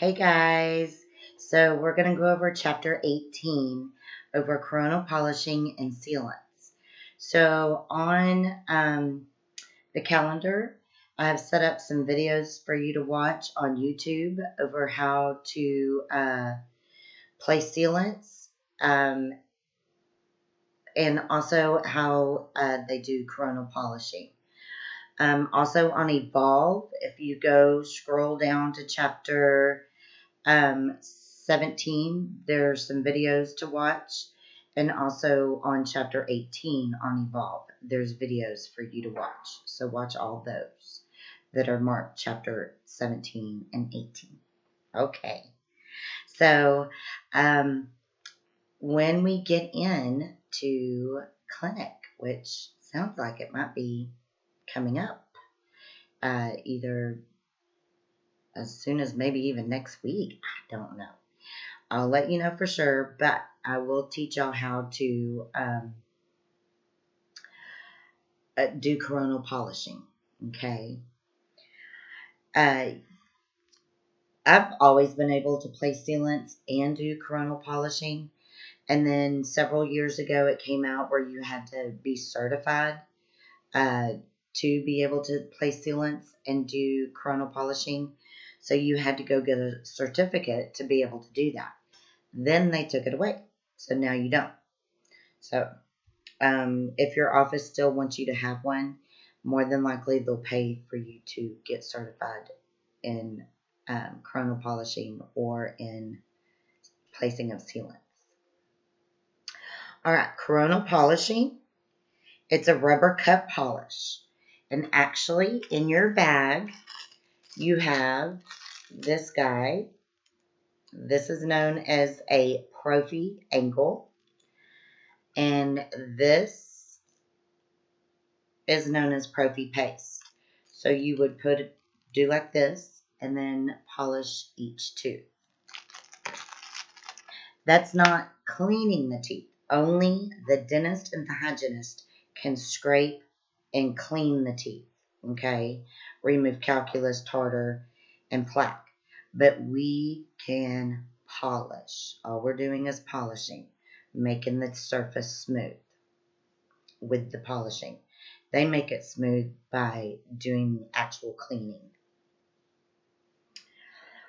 Hey guys, so we're going to go over chapter 18 over coronal polishing and sealants. So on the calendar, I have set up some videos for you to watch on YouTube over how to place sealants and also how they do coronal polishing. Also on Evolve, if you go scroll down to chapter 17, there's some videos to watch. And also on chapter 18 on Evolve, there's videos for you to watch. So watch all those that are marked chapter 17 and 18. Okay. So when we get in to clinic, which sounds like it might be coming up, either as soon as maybe even next week, I don't know. I'll let you know for sure, but I will teach y'all how to do coronal polishing, okay? I've always been able to place sealants and do coronal polishing, and then several years ago it came out where you had to be certified to be able to place sealants and do coronal polishing, so you had to go get a certificate to be able to do that. Then they took it away, so now you don't. So if your office still wants you to have one, more than likely they'll pay for you to get certified in coronal polishing or in placing of sealants. All right, coronal polishing. It's a rubber cup polish. And actually, in your bag, you have this guy. This is known as a Profi angle. And this is known as Profi paste. So you would do like this and then polish each tooth. That's not cleaning the teeth. Only the dentist and the hygienist can scrape and clean the teeth, okay? Remove calculus, tartar, and plaque. But we can polish. All we're doing is polishing, making the surface smooth with the polishing. They make it smooth by doing actual cleaning.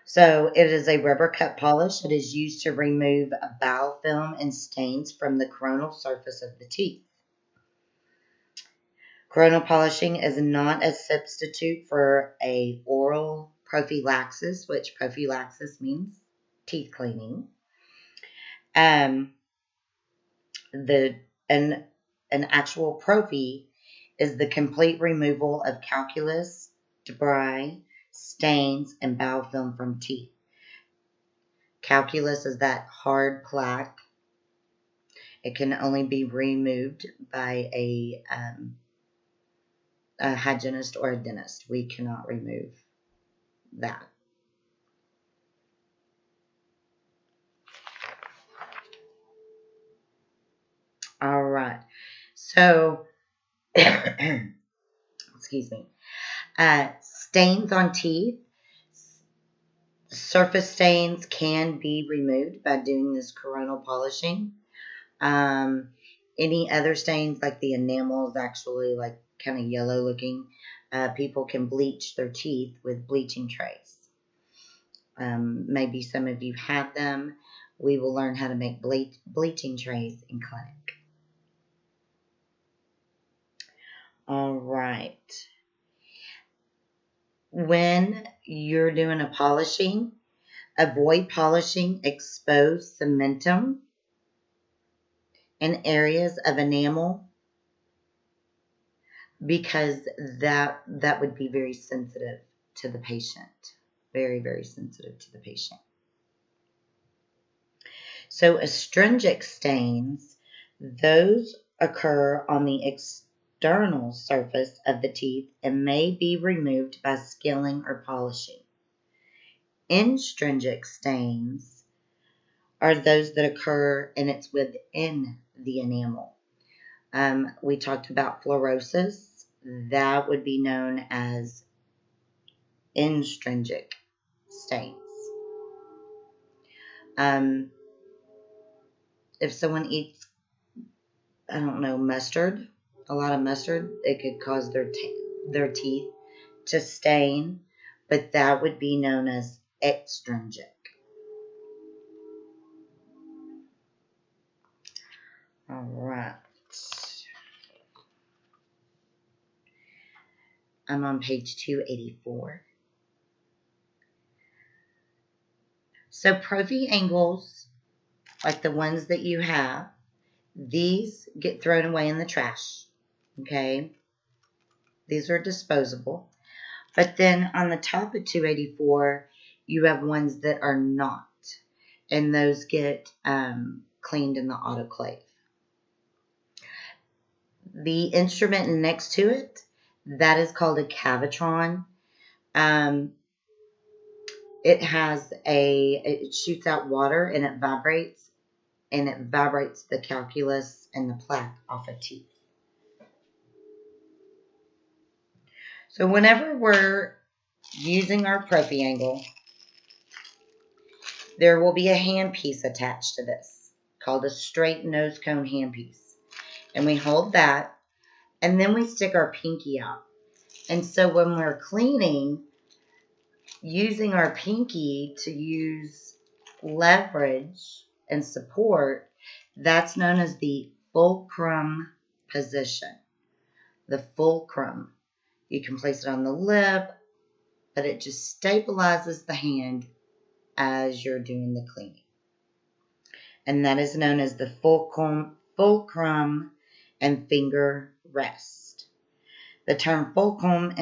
So it is a rubber cut polish. It is used to remove biofilm and stains from the coronal surface of the teeth. Coronal polishing is not a substitute for a oral prophylaxis, which prophylaxis means teeth cleaning. An actual prophy is the complete removal of calculus, debris, stains, and biofilm from teeth. Calculus is that hard plaque. It can only be removed by a hygienist or a dentist. We cannot remove that. All right. So, excuse me. Stains on teeth. Surface stains can be removed by doing this coronal polishing. Any other stains, like the enamel is actually like kind of yellow looking, people can bleach their teeth with bleaching trays. Maybe some of you have them. We will learn how to make bleaching trays in clinic. All right. When you're doing a polishing, avoid polishing exposed cementum in areas of enamel, because that would be very sensitive to the patient. Very, very sensitive to the patient. So astringent stains, those occur on the external surface of the teeth and may be removed by scaling or polishing. Astringent stains are those that occur and it's within the enamel. We talked about fluorosis. That would be known as astringent stains. If someone eats, I don't know, mustard, a lot of mustard, it could cause their teeth to stain, but that would be known as extrinsic. All right. I'm on page 284. So prophy angles, like the ones that you have, these get thrown away in the trash. Okay? These are disposable. But then on the top of 284, you have ones that are not. And those get cleaned in the autoclave. The instrument next to it, that is called a Cavitron. It shoots out water and it vibrates the calculus and the plaque off of teeth. So whenever we're using our prophy angle, there will be a handpiece attached to this called a straight nose cone handpiece. And we hold that, and then we stick our pinky out. And so when we're cleaning, using our pinky to use leverage and support, that's known as the fulcrum position. The fulcrum. You can place it on the lip, but it just stabilizes the hand as you're doing the cleaning. And that is known as the fulcrum and finger rest. The term fulcrum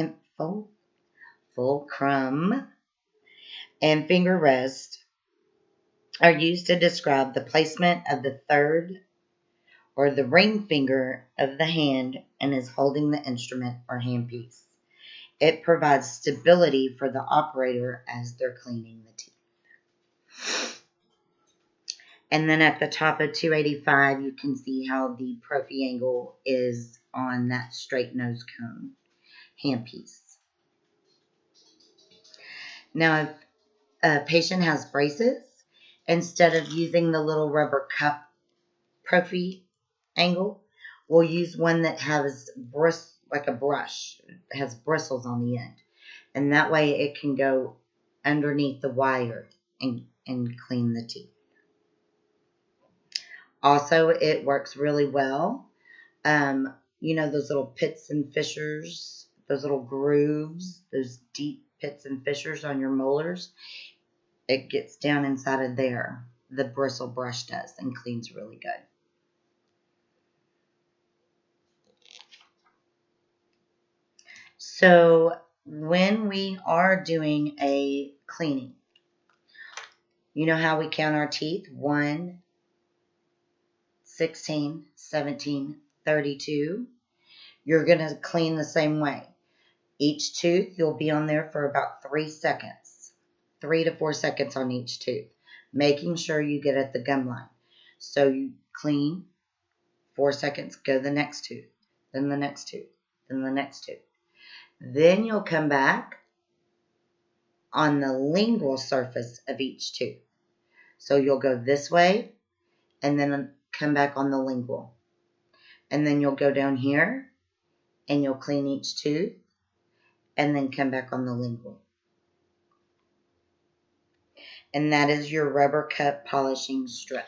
and finger rest are used to describe the placement of the third or the ring finger of the hand and is holding the instrument or handpiece. It provides stability for the operator as they're cleaning the teeth. And then at the top of 285, you can see how the prophy angle is on that straight nose cone handpiece. Now, if a patient has braces, instead of using the little rubber cup prophy angle, we'll use one that has like a brush. It has bristles on the end. And that way it can go underneath the wire and clean the teeth. Also, it works really well. Those little pits and fissures, those little grooves, those deep pits and fissures on your molars, it gets down inside of there. The bristle brush does and cleans really good. So when we are doing a cleaning, you know how we count our teeth? 1, 16, 17, 32. You're going to clean the same way. Each tooth, you'll be on there for about 3 seconds. 3 to 4 seconds on each tooth. Making sure you get at the gum line. So you clean, 4 seconds, go to the next tooth. Then the next tooth. Then the next tooth. Then you'll come back on the lingual surface of each tooth. So you'll go this way and then come back on the lingual. And then you'll go down here and you'll clean each tooth and then come back on the lingual. And that is your rubber cup polishing stroke.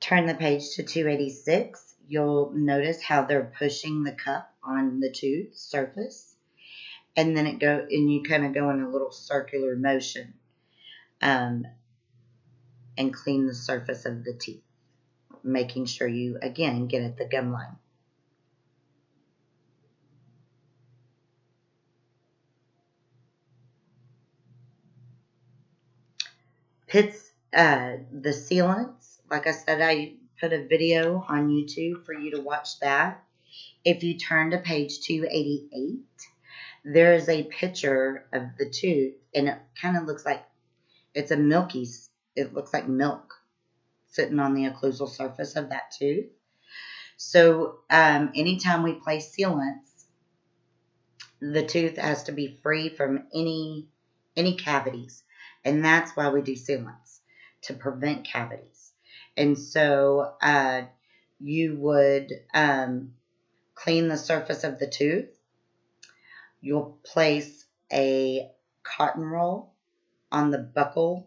Turn the page to 286. You'll notice how they're pushing the cup on the tooth surface. And then you kind of go in a little circular motion and clean the surface of the teeth, making sure you, again, get at the gum line. Pits, the sealants, like I said, I put a video on YouTube for you to watch that. If you turn to page 288, there is a picture of the tooth, and it kind of looks like it looks like milk sitting on the occlusal surface of that tooth. So anytime we place sealants, the tooth has to be free from any cavities. And that's why we do sealants, to prevent cavities. And so you would clean the surface of the tooth. You'll place a cotton roll on the buccal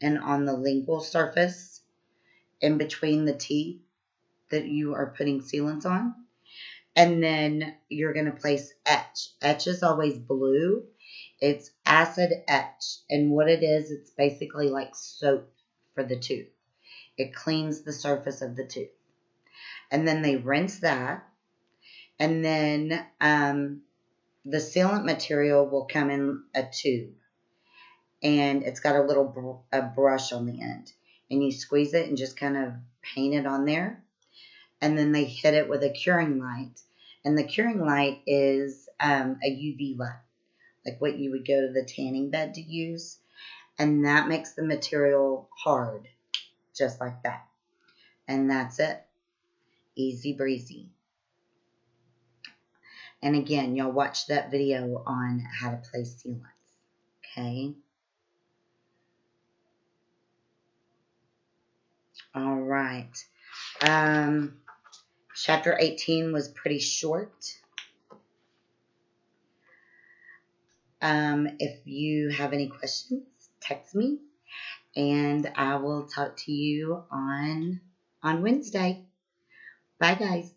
and on the lingual surface in between the teeth that you are putting sealants on. And then you're going to place etch. Etch is always blue. It's acid etch. And what it is, it's basically like soap for the tooth. It cleans the surface of the tooth. And then they rinse that. And then the sealant material will come in a tube. And it's got a little a brush on the end. And you squeeze it and just kind of paint it on there. And then they hit it with a curing light. And the curing light is a UV light, like what you would go to the tanning bed to use. And that makes the material hard, just like that. And that's it. Easy breezy. And again, y'all watch that video on how to place sealants. Okay? All right. Chapter 18 was pretty short. If you have any questions, text me, and I will talk to you on Wednesday. Bye, guys.